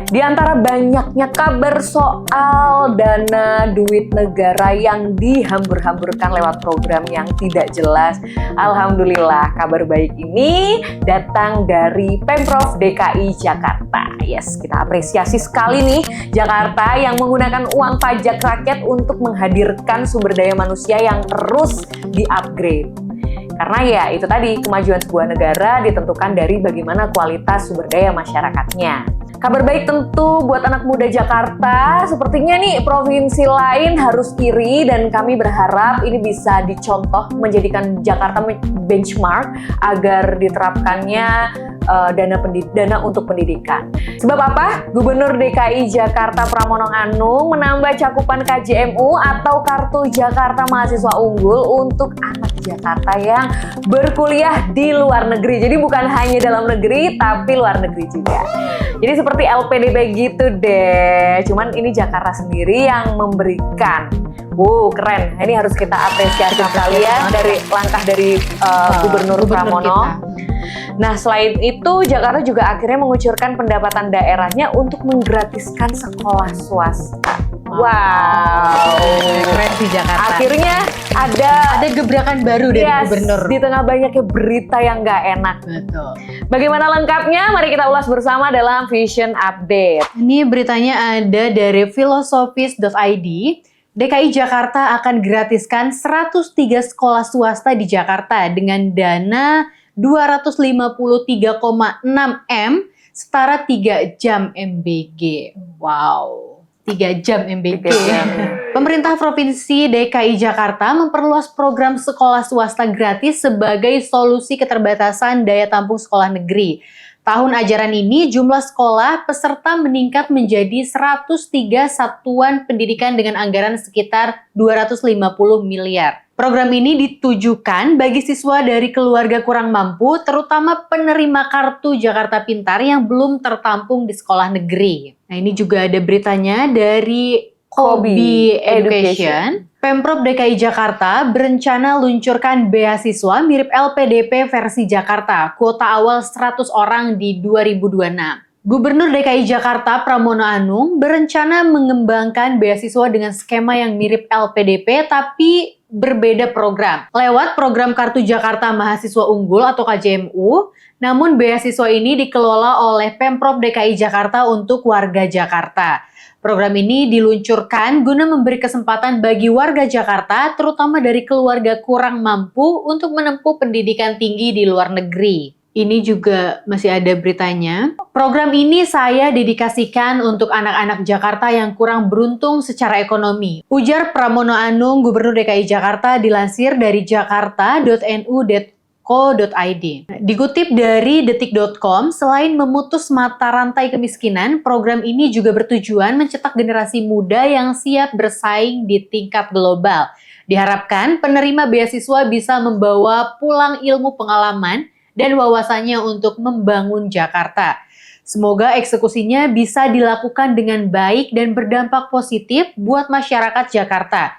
Di antara banyaknya kabar soal dana duit negara yang dihambur-hamburkan lewat program yang tidak jelas, alhamdulillah kabar baik ini datang dari Pemprov DKI Jakarta. Yes, kita apresiasi sekali nih Jakarta yang menggunakan uang pajak rakyat untuk menghadirkan sumber daya manusia yang terus di-upgrade. Karena ya itu tadi, kemajuan sebuah negara ditentukan dari bagaimana kualitas sumber daya masyarakatnya. Kabar baik tentu buat anak muda Jakarta, sepertinya nih provinsi lain harus iri dan kami berharap ini bisa dicontoh menjadikan Jakarta benchmark agar diterapkannya dana untuk pendidikan. Sebab apa? Gubernur DKI Jakarta Pramono Anung menambah cakupan KJMU atau Kartu Jakarta Mahasiswa Unggul untuk anak Jakarta yang berkuliah di luar negeri. Jadi bukan hanya dalam negeri, tapi luar negeri juga. Jadi seperti LPDP gitu deh. Cuman ini Jakarta sendiri yang memberikan. Wow, keren. Ini harus kita apresiasi sekalian dari langkah dari Gubernur Pramono. Nah, selain itu Jakarta juga akhirnya mengucurkan pendapatan daerahnya untuk menggratiskan sekolah swasta. Wow, keren sih Jakarta. Akhirnya ada gebrakan baru dari gubernur. Di tengah banyaknya berita yang nggak enak. Betul. Bagaimana lengkapnya? Mari kita ulas bersama dalam Vision Update. Ini beritanya ada dari filosofis.id. DKI Jakarta akan gratiskan 103 sekolah swasta di Jakarta dengan dana 253,6 M setara 3 jam MBG. Wow, 3 jam MBG. Pemerintah Provinsi DKI Jakarta memperluas program sekolah swasta gratis sebagai solusi keterbatasan daya tampung sekolah negeri. Tahun ajaran ini jumlah sekolah peserta meningkat menjadi 103 satuan pendidikan dengan anggaran sekitar 250 miliar. Program ini ditujukan bagi siswa dari keluarga kurang mampu, terutama penerima Kartu Jakarta Pintar yang belum tertampung di sekolah negeri. Nah, ini juga ada beritanya dari Kobi Education. Pemprov DKI Jakarta berencana luncurkan beasiswa mirip LPDP versi Jakarta, kuota awal 100 orang di 2026. Gubernur DKI Jakarta Pramono Anung berencana mengembangkan beasiswa dengan skema yang mirip LPDP tapi berbeda program. Lewat program Kartu Jakarta Mahasiswa Unggul atau KJMU, namun beasiswa ini dikelola oleh Pemprov DKI Jakarta untuk warga Jakarta. Program ini diluncurkan guna memberi kesempatan bagi warga Jakarta, terutama dari keluarga kurang mampu, untuk menempuh pendidikan tinggi di luar negeri. Ini juga masih ada beritanya. Program ini saya dedikasikan untuk anak-anak Jakarta yang kurang beruntung secara ekonomi. Ujar Pramono Anung, Gubernur DKI Jakarta, dilansir dari jakarta.nu.co.id. Dikutip dari detik.com, selain memutus mata rantai kemiskinan, program ini juga bertujuan mencetak generasi muda yang siap bersaing di tingkat global. Diharapkan penerima beasiswa bisa membawa pulang ilmu pengalaman dan wawasannya untuk membangun Jakarta. Semoga eksekusinya bisa dilakukan dengan baik dan berdampak positif buat masyarakat Jakarta.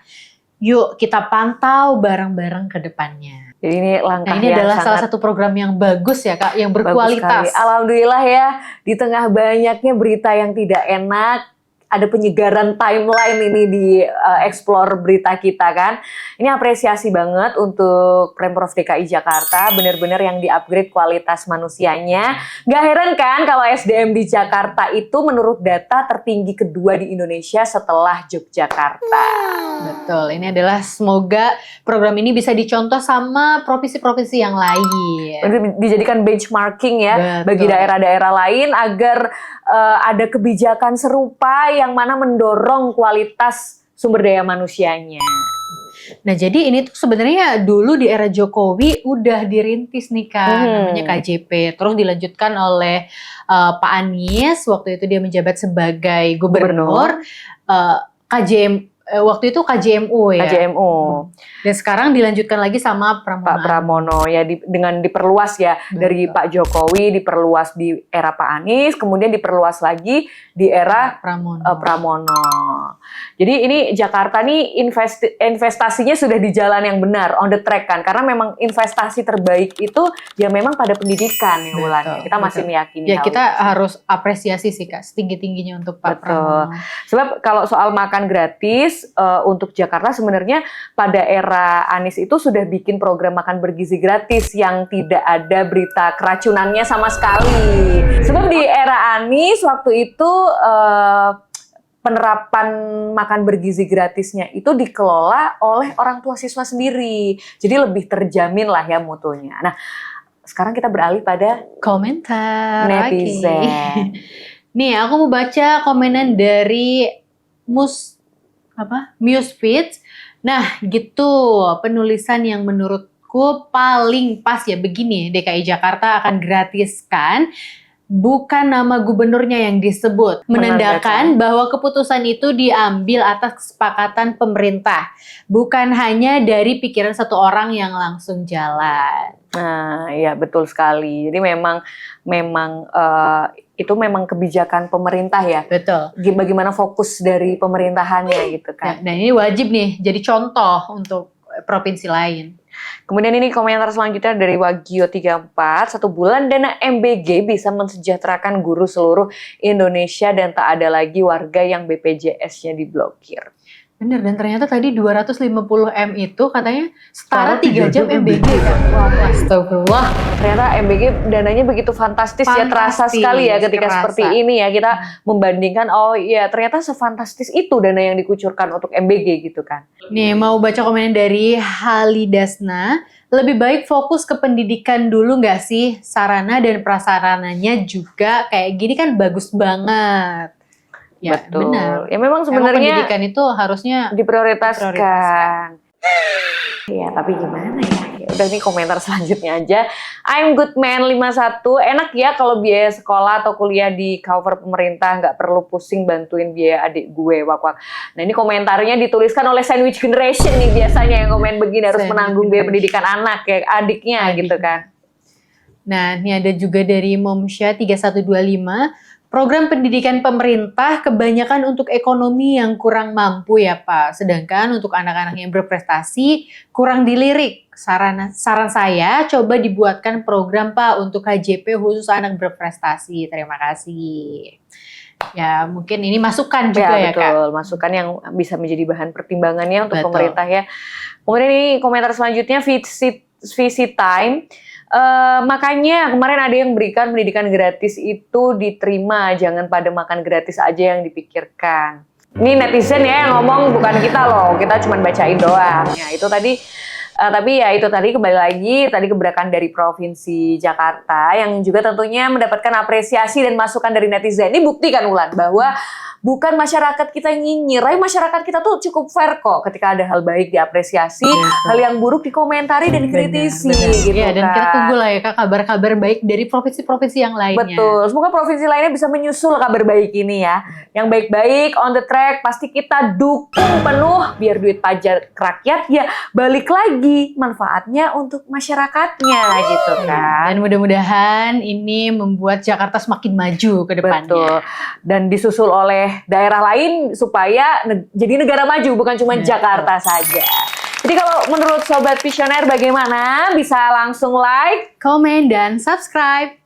Yuk kita pantau bareng-bareng ke depannya. Jadi ini langkah ini adalah salah satu program yang bagus ya Kak, yang berkualitas. Alhamdulillah ya, di tengah banyaknya berita yang tidak enak, ada penyegaran timeline ini di explore berita kita kan. Ini apresiasi banget untuk Pemprov DKI Jakarta, benar-benar yang di-upgrade kualitas manusianya. Gak heran kan kalau SDM di Jakarta itu menurut data tertinggi kedua di Indonesia setelah Yogyakarta. Betul, ini adalah semoga program ini bisa dicontoh sama provinsi-provinsi yang lain. Dijadikan benchmarking ya. Betul. Bagi daerah-daerah lain agar ada kebijakan serupa yang mana mendorong kualitas sumber daya manusianya. Nah, jadi ini tuh sebenarnya dulu di era Jokowi udah dirintis nih Kak, namanya KJP. Terus dilanjutkan oleh Pak Anies, waktu itu dia menjabat sebagai gubernur. Waktu itu KJMU ya. KJMU. Dan sekarang dilanjutkan lagi sama Pramono. Pak Pramono ya, dengan diperluas ya. Betul. Dari Pak Jokowi diperluas di era Pak Anies, kemudian diperluas lagi di era Pramono. Jadi ini Jakarta nih investasinya sudah di jalan yang benar, on the track kan. Karena memang investasi terbaik itu ya memang pada pendidikan ya Wulan. Kita masih meyakini ya, hal kita itu. harus apresiasi sih Kak, setinggi-tingginya untuk Pak Pramono. Sebab kalau soal makan gratis untuk Jakarta sebenarnya pada era Anies itu sudah bikin program makan bergizi gratis yang tidak ada berita keracunannya sama sekali. Sebab di era Anies waktu itu penerapan makan bergizi gratisnya itu dikelola oleh orang tua siswa sendiri. Jadi lebih terjamin lah ya mutunya. Nah, sekarang kita beralih pada komentar netizen. Okay. Nih, aku mau baca komenan dari Musefeeds. Nah, gitu. Penulisan yang menurutku paling pas ya begini. DKI Jakarta akan gratiskan bukan nama gubernurnya yang disebut, menandakan bahwa keputusan itu diambil atas kesepakatan pemerintah, bukan hanya dari pikiran satu orang yang langsung jalan. Nah, iya betul sekali. Jadi memang itu memang kebijakan pemerintah ya. Betul. Bagaimana fokus dari pemerintahannya gitu kan. Dan ini wajib nih jadi contoh untuk provinsi lain. Kemudian ini komentar selanjutnya dari Wagio34, 1 bulan dana MBG bisa mensejahterakan guru seluruh Indonesia dan tak ada lagi warga yang BPJS-nya diblokir. Bener, dan ternyata tadi 250M itu katanya setara 3 jam MBG kan. Wah, astagfirullah. Ternyata MBG dananya begitu fantastis ya, terasa sekali ya ketika seperti ini ya kita membandingkan, oh iya ternyata sefantastis itu dana yang dikucurkan untuk MBG gitu kan. Nih mau baca komen dari Halidasna, lebih baik fokus ke pendidikan dulu nggak sih? Sarana dan prasarananya juga kayak gini kan bagus banget. Ya, betul. Benar. Ya memang sebenarnya pendidikan itu harusnya diprioritaskan. Ya, tapi gimana ya? Udah nih komentar selanjutnya aja. I'm good man 51. Enak ya kalau biaya sekolah atau kuliah di cover pemerintah, nggak perlu pusing bantuin biaya adik gue, wak-wak. Nah, ini komentarnya dituliskan oleh Sandwich Generation nih biasanya yang komen begini, harus menanggung biaya pendidikan anak ya, adiknya gitu kan. Nah, ini ada juga dari Momsya 3125. Program pendidikan pemerintah kebanyakan untuk ekonomi yang kurang mampu ya Pak. Sedangkan untuk anak-anak yang berprestasi kurang dilirik. Saran saya coba dibuatkan program Pak untuk KJP khusus anak berprestasi. Terima kasih. Ya mungkin ini masukan juga ya Kak. Betul, masukan yang bisa menjadi bahan pertimbangannya untuk Betul. pemerintah ya. Kemudian ini komentar selanjutnya visit time. Makanya kemarin ada yang berikan pendidikan gratis itu diterima, jangan pada makan gratis aja yang dipikirkan. Ini netizen ya yang ngomong, bukan kita loh, kita cuma bacain doang. Ya itu tadi, tapi ya itu tadi kembali lagi tadi keberatan dari Provinsi Jakarta yang juga tentunya mendapatkan apresiasi dan masukan dari netizen. Ini bukti kan Wulan bahwa bukan masyarakat kita nyinyir, tapi masyarakat kita tuh cukup fair kok ketika ada hal baik diapresiasi, hal yang buruk dikomentari dan dikritisi. Gitu ya, dan kan. kita tunggu lah ya Kak kabar-kabar baik dari provinsi-provinsi yang lainnya. Betul, semoga provinsi lainnya bisa menyusul kabar baik ini ya. Yang baik-baik, on the track, pasti kita dukung penuh biar duit pajak rakyat ya balik lagi manfaatnya untuk masyarakatnya gitu kan. Dan mudah-mudahan ini membuat Jakarta semakin maju ke depannya. Betul. Dan disusul oleh daerah lain supaya jadi negara maju, bukan cuma Jakarta saja. Jadi kalau menurut Sobat Visioner bagaimana? Bisa langsung like, komen, dan subscribe.